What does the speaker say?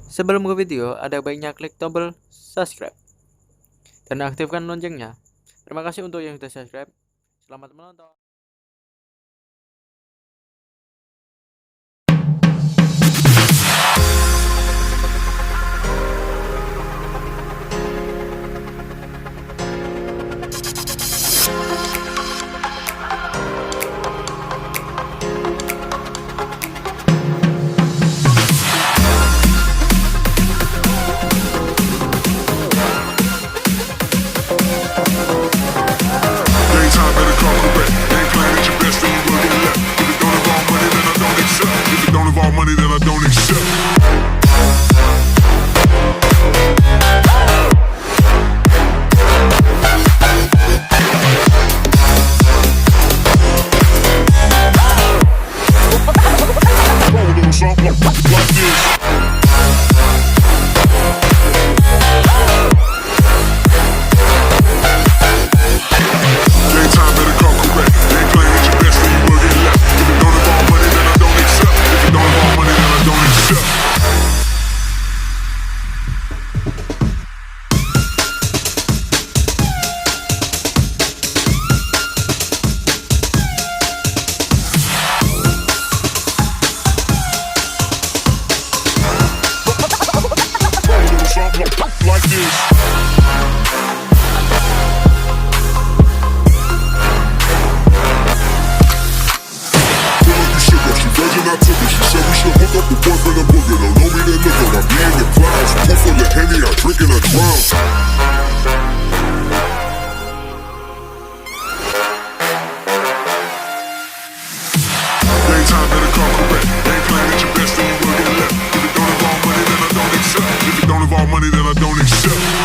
Sebelum ke video, ada baiknya klik tombol subscribe dan aktifkan loncengnya. Terima kasih untuk yang sudah subscribe. Selamat menonton. Time better come correct. Ain't playing at your best, then you will get left. If it don't involve money, then I don't accept. If it don't involve money, then I don't accept. Roll a little something like this. Game time better come correct. Ain't playing at your best, then you will get left. If it don't involve money, then I don't accept. If it don't involve money, then I don't accept. Roll a little something like this. She virgin, I took it. She said we should hook up with boyfriend and booger. Don't know me, then look up. I be in the clouds. Pool full of Henny, I drink and I drown. Game time better come correct. Ain't playing at your best, then you will get left. If it don't involve money, then I don't accept. If it don't involve money, then I don't accept.